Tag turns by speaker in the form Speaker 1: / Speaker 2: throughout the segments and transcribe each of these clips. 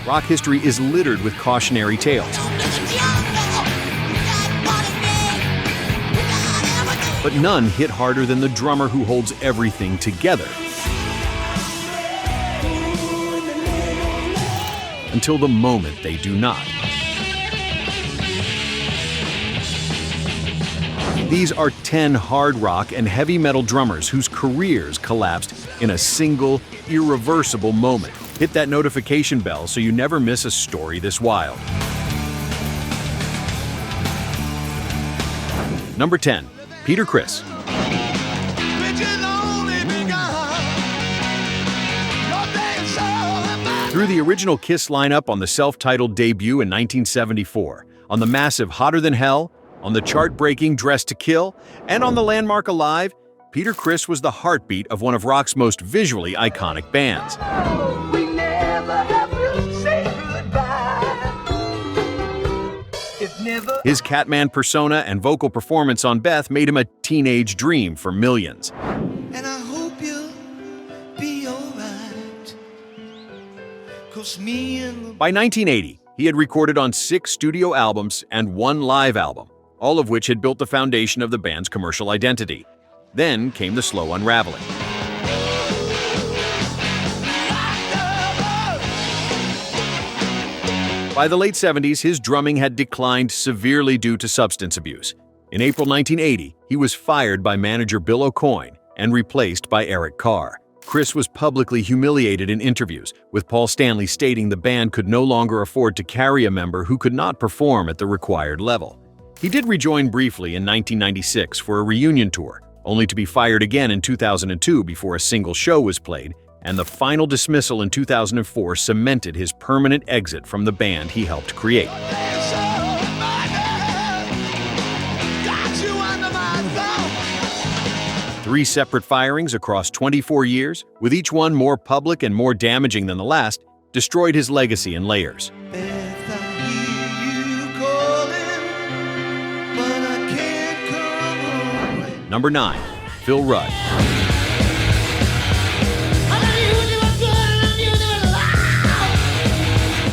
Speaker 1: Rock history is littered with cautionary tales. But none hit harder than the drummer who holds everything together. Until the moment they do not. These are 10 hard rock and heavy metal drummers whose careers collapsed in a single, irreversible moment. Hit that notification bell so you never miss a story this wild. Number 10. Peter Criss. Through the original Kiss lineup on the self-titled debut in 1974, on the massive Hotter Than Hell, on the chart-breaking Dressed to Kill, and on the landmark Alive, Peter Criss was the heartbeat of one of rock's most visually iconic bands.
Speaker 2: We never have to say goodbye.
Speaker 1: His Catman persona and vocal performance on Beth made him a teenage dream for millions.
Speaker 2: And I hope you'll be alright. 'Cause me and
Speaker 1: By 1980, he had recorded on 6 studio albums and 1 live album, all of which had built the foundation of the band's commercial identity. Then came the slow unraveling. By the late 70s, his drumming had declined severely due to substance abuse. In April 1980, he was fired by manager Bill O'Coin and replaced by Eric Carr. Criss was publicly humiliated in interviews, with Paul Stanley stating the band could no longer afford to carry a member who could not perform at the required level. He did rejoin briefly in 1996 for a reunion tour, only to be fired again in 2002 before a single show was played, and the final dismissal in 2004 cemented his permanent exit from the band he helped create. 3 separate firings across 24 years, with each one more public and more damaging than the last, destroyed his legacy in layers. Number 9. Phil Rudd.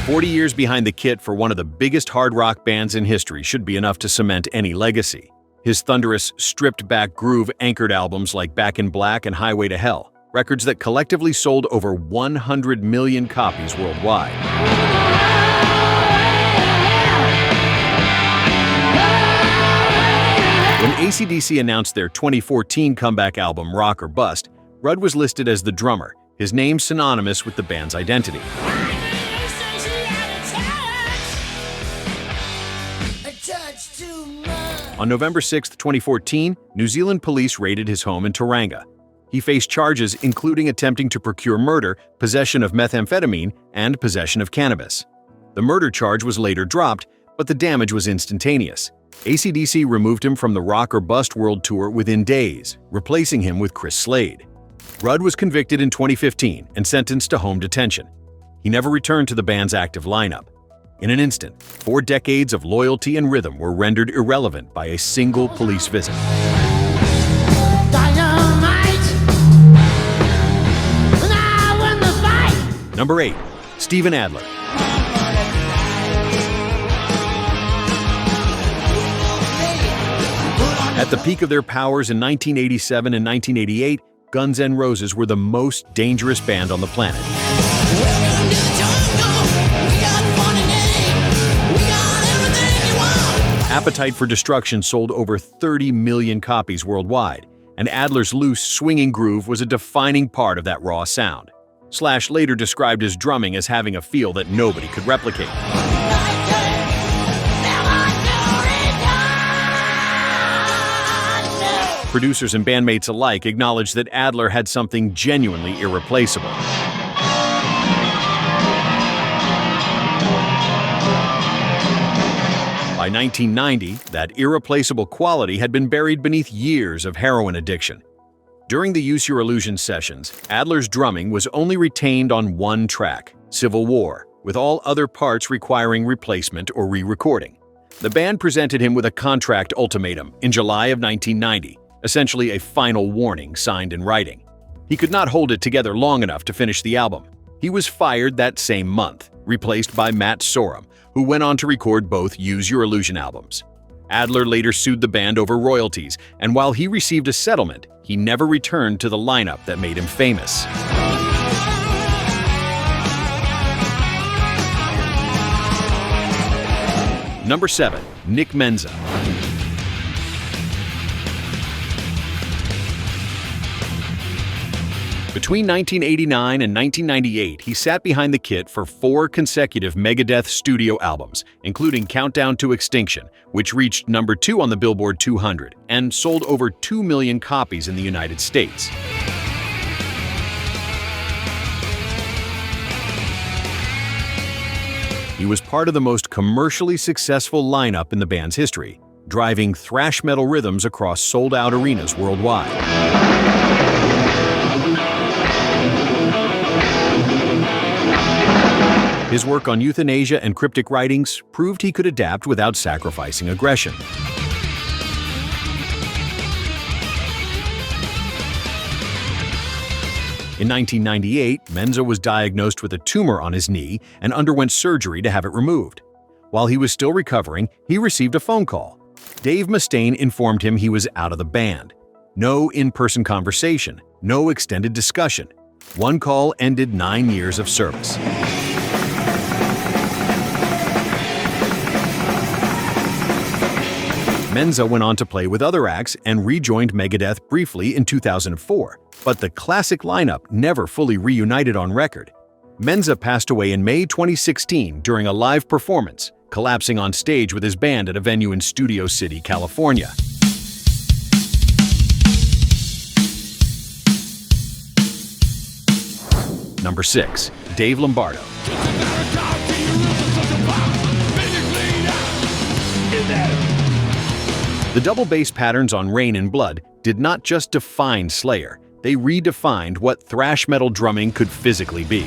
Speaker 1: "40 years behind the kit for one of the biggest hard rock bands in history should be enough to cement any legacy." His thunderous, stripped-back groove-anchored albums like Back in Black and Highway to Hell, records that collectively sold over 100 million copies worldwide. When AC/DC announced their 2014 comeback album Rock or Bust, Rudd was listed as the drummer, his name synonymous with the band's identity. On November 6, 2014, New Zealand police raided his home in Tauranga. He faced charges including attempting to procure murder, possession of methamphetamine, and possession of cannabis. The murder charge was later dropped, but the damage was instantaneous. AC/DC removed him from the Rock or Bust World Tour within days, replacing him with Chris Slade. Rudd was convicted in 2015 and sentenced to home detention. He never returned to the band's active lineup. In an instant, 4 decades of loyalty and rhythm were rendered irrelevant by a single police visit. Number 8. Steven Adler. At the peak of their powers in 1987 and 1988, Guns N' Roses were the most dangerous band on the planet. Appetite for Destruction sold over 30 million copies worldwide, and Adler's loose, swinging groove was a defining part of that raw sound. Slash later described his drumming as having a feel that nobody could replicate. Producers and bandmates alike acknowledged that Adler had something genuinely irreplaceable. By 1990, that irreplaceable quality had been buried beneath years of heroin addiction. During the Use Your Illusion sessions, Adler's drumming was only retained on one track, Civil War, with all other parts requiring replacement or re-recording. The band presented him with a contract ultimatum in July of 1990, essentially a final warning signed in writing. He could not hold it together long enough to finish the album. He was fired that same month. replaced by Matt Sorum, who went on to record both Use Your Illusion albums. Adler later sued the band over royalties, and while he received a settlement, he never returned to the lineup that made him famous. Number 7. Nick Menza. Between 1989 and 1998, he sat behind the kit for 4 consecutive Megadeth studio albums, including Countdown to Extinction, which reached number 2 on the Billboard 200 and sold over 2 million copies in the United States. He was part of the most commercially successful lineup in the band's history, driving thrash metal rhythms across sold-out arenas worldwide. His work on euthanasia and cryptic writings proved he could adapt without sacrificing aggression. In 1998, Menza was diagnosed with a tumor on his knee and underwent surgery to have it removed. While he was still recovering, he received a phone call. Dave Mustaine informed him he was out of the band. No in-person conversation, no extended discussion. One call ended 9 years of service. Menza went on to play with other acts and rejoined Megadeth briefly in 2004, but the classic lineup never fully reunited on record. Menza passed away in May 2016 during a live performance, collapsing on stage with his band at a venue in Studio City, California. Number 6. Dave Lombardo. The double bass patterns on Rain and Blood did not just define Slayer, they redefined what thrash metal drumming could physically be.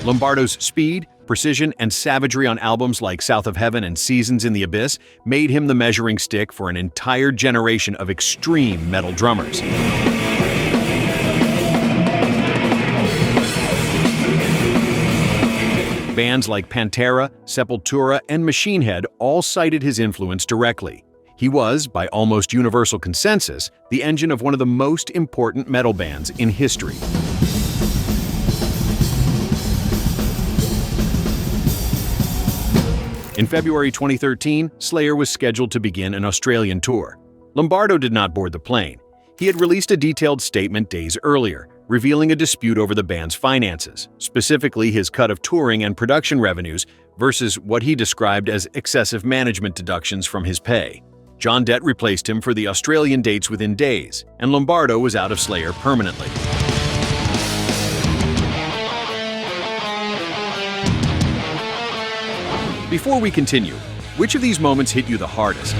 Speaker 1: Lombardo's speed, precision, and savagery on albums like South of Heaven and Seasons in the Abyss made him the measuring stick for an entire generation of extreme metal drummers. Bands like Pantera, Sepultura, and Machine Head all cited his influence directly. He was, by almost universal consensus, the engine of one of the most important metal bands in history. In February 2013, Slayer was scheduled to begin an Australian tour. Lombardo did not board the plane. He had released a detailed statement days earlier, revealing a dispute over the band's finances, specifically his cut of touring and production revenues versus what he described as excessive management deductions from his pay. John Dett replaced him for the Australian dates within days, and Lombardo was out of Slayer permanently. Before we continue, which of these moments hit you the hardest?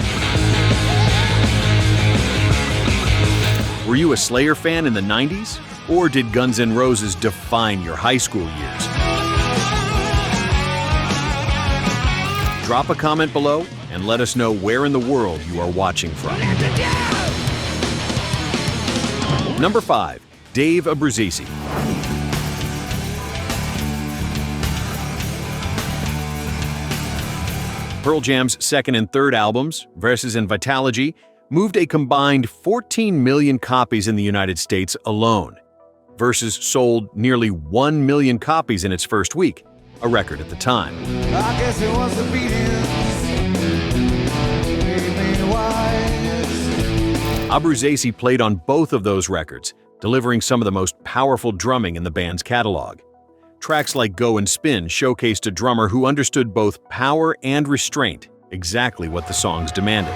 Speaker 1: Were you a Slayer fan in the 90s? Or did Guns N' Roses define your high school years? Drop a comment below and let us know where in the world you are watching from. Number 5. Dave Abbruzzese. Pearl Jam's second and third albums, Versus and Vitalogy, moved a combined 14 million copies in the United States alone. Versus sold nearly 1 million copies in its first week, a record at the time.
Speaker 2: I guess it was the Beatles.
Speaker 1: Abbruzzese played on both of those records, delivering some of the most powerful drumming in the band's catalog. Tracks like Go and Spin showcased a drummer who understood both power and restraint, exactly what the songs demanded.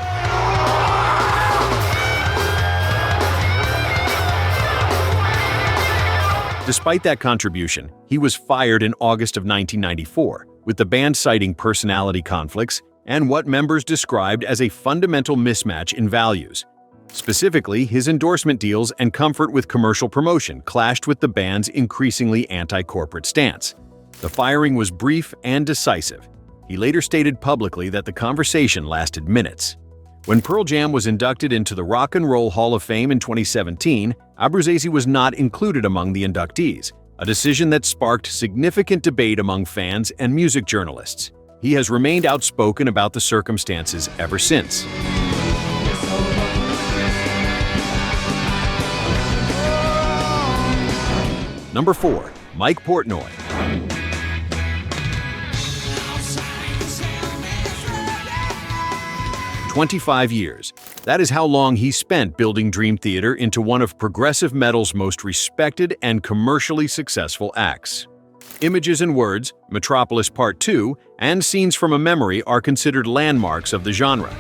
Speaker 1: Despite that contribution, he was fired in August of 1994, with the band citing personality conflicts and what members described as a fundamental mismatch in values. Specifically, his endorsement deals and comfort with commercial promotion clashed with the band's increasingly anti-corporate stance. The firing was brief and decisive. He later stated publicly that the conversation lasted minutes. When Pearl Jam was inducted into the Rock and Roll Hall of Fame in 2017, Abbruzzese was not included among the inductees, a decision that sparked significant debate among fans and music journalists. He has remained outspoken about the circumstances ever since. Number 4. Mike Portnoy. 25 years. That is how long he spent building Dream Theater into one of progressive metal's most respected and commercially successful acts. Images and Words, Metropolis Part 2, and Scenes from a Memory are considered landmarks of the genre.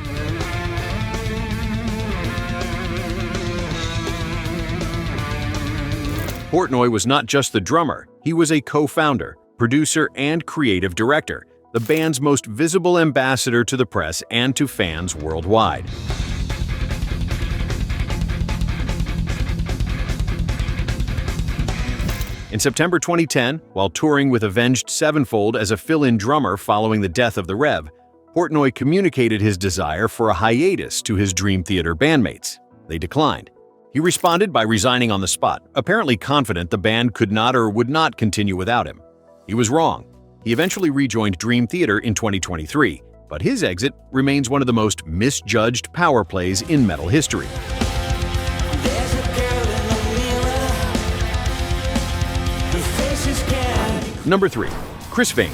Speaker 1: Portnoy was not just the drummer, he was a co-founder, producer, and creative director, the band's most visible ambassador to the press and to fans worldwide. In September 2010, while touring with Avenged Sevenfold as a fill-in drummer following the death of the Rev, Portnoy communicated his desire for a hiatus to his Dream Theater bandmates. They declined. He responded by resigning on the spot, apparently confident the band could not or would not continue without him. He was wrong. He eventually rejoined Dream Theater in 2023, but his exit remains one of the most misjudged power plays in metal history. Number 3. Chris Fehn.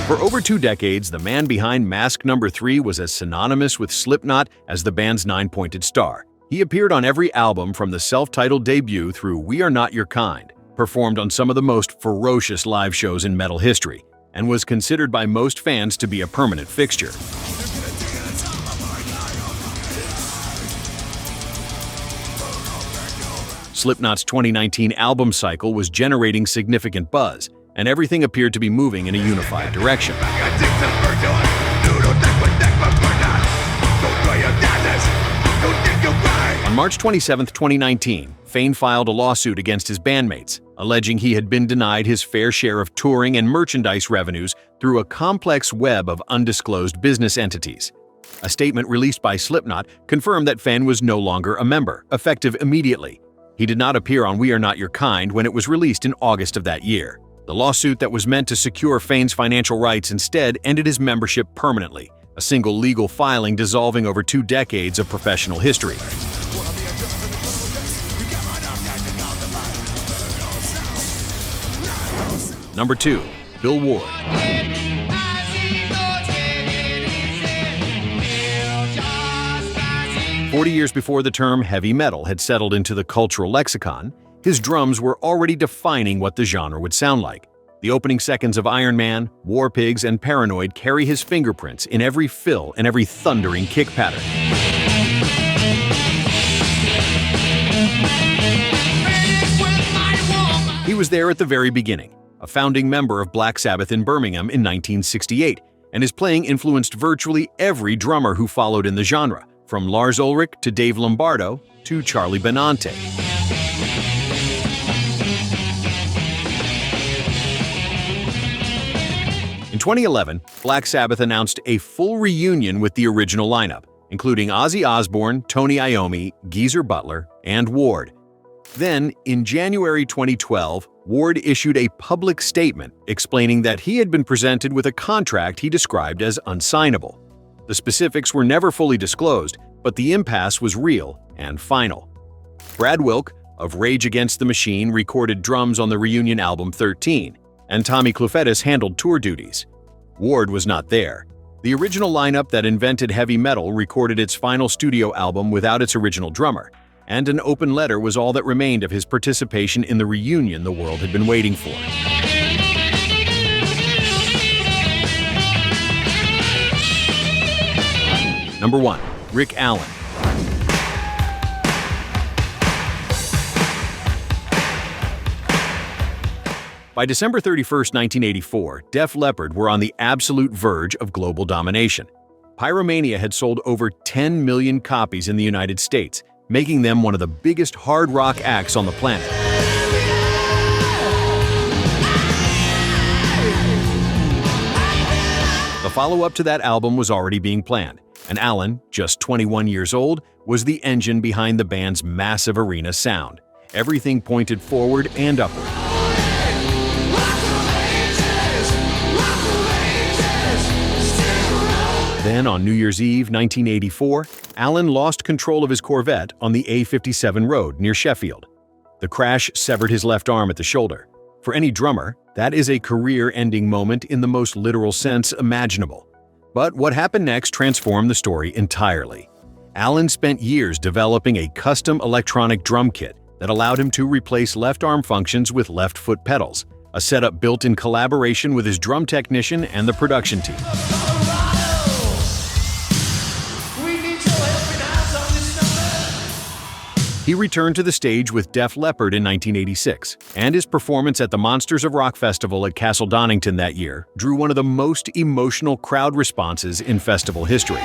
Speaker 1: For over 2 decades, the man behind Mask Number 3 was as synonymous with Slipknot as the band's nine-pointed star. He appeared on every album from the self-titled debut through We Are Not Your Kind, performed on some of the most ferocious live shows in metal history, and was considered by most fans to be a permanent fixture. Slipknot's 2019 album cycle was generating significant buzz, and everything appeared to be moving in a unified direction. On March 27, 2019, Fehn filed a lawsuit against his bandmates, alleging he had been denied his fair share of touring and merchandise revenues through a complex web of undisclosed business entities. A statement released by Slipknot confirmed that Fehn was no longer a member, effective immediately. He did not appear on We Are Not Your Kind when it was released in August of that year. The lawsuit that was meant to secure Fehn's financial rights instead ended his membership permanently, a single legal filing dissolving over 2 decades of professional history. Number 2. Bill Ward. "40 years before the term heavy metal had settled into the cultural lexicon, his drums were already defining what the genre would sound like. The opening seconds of Iron Man, War Pigs, and Paranoid carry his fingerprints in every fill and every thundering kick pattern. He was there at the very beginning, a founding member of Black Sabbath in Birmingham in 1968, and his playing influenced virtually every drummer who followed in the genre, from Lars Ulrich to Dave Lombardo to Charlie Benante. In 2011, Black Sabbath announced a full reunion with the original lineup, including Ozzy Osbourne, Tony Iommi, Geezer Butler, and Ward. Then, in January 2012, Ward issued a public statement explaining that he had been presented with a contract he described as unsignable. The specifics were never fully disclosed, but the impasse was real and final. Brad Wilk, of Rage Against the Machine, recorded drums on the reunion album 13, and Tommy Clufetis handled tour duties. Ward was not there. The original lineup that invented heavy metal recorded its final studio album without its original drummer, and an open letter was all that remained of his participation in the reunion the world had been waiting for. Number 1. Rick Allen. By December 31, 1984, Def Leppard were on the absolute verge of global domination. Pyromania had sold over 10 million copies in the United States, making them one of the biggest hard rock acts on the planet. follow-up to that album was already being planned, and Alan, just 21 years old, was the engine behind the band's massive arena sound. Everything pointed forward and upward. Then, on New Year's Eve 1984, Alan lost control of his Corvette on the A57 road near Sheffield. The crash severed his left arm at the shoulder. For any drummer, that is a career-ending moment in the most literal sense imaginable. But what happened next transformed the story entirely. Alan spent years developing a custom electronic drum kit that allowed him to replace left arm functions with left foot pedals, a setup built in collaboration with his drum technician and the production team. He returned to the stage with Def Leppard in 1986, and his performance at the Monsters of Rock Festival at Castle Donington that year drew one of the most emotional crowd responses in festival history.